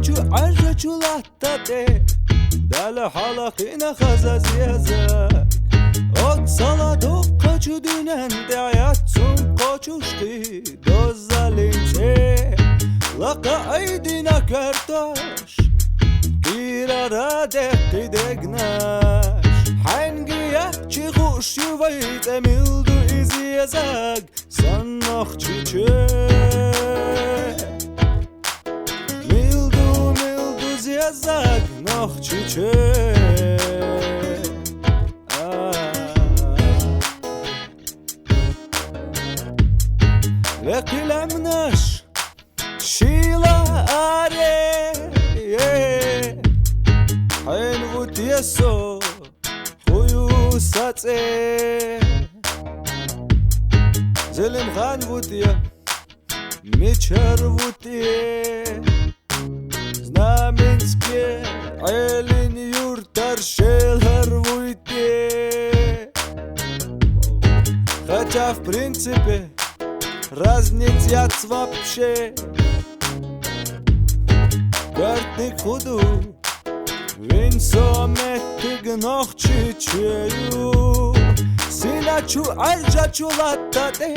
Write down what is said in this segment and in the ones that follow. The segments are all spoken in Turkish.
Sinanchu arja chulatate Dala halaqina khazaziyazak Od salado qachu dünende ayatsun qachushqi Dozalinse Laqa aydina kartash Girara deqi degnash Hangiya chigush yuvayt emildu iziyazak Sannoq chiche Mildu ziyazak Noq chiche Veqilamnash Shila are Hain vutieso Huyu satse Zelim khan vutia Michar vutie Znamenske Elin yurtar шелар vutie Хотя в принципе Разниц нет вообще Картник худу Винсо меттиг нох чичею Синачу аржа чулаттате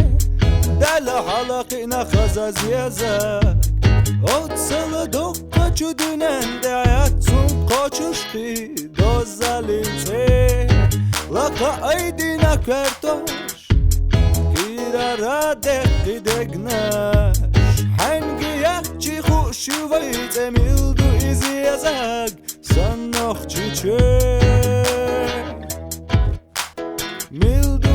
Дала халaqina khazaziyazak Od saladoq qachu dünende ayatsun qachushqi Dozalinse Laqa aydina kartosh Girara deqi degnash Hangiya chigush yuvayt emildu iziyazak Sannoq chiche Mildu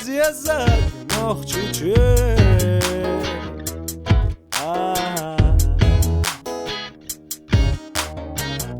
ziyazak Noq chiche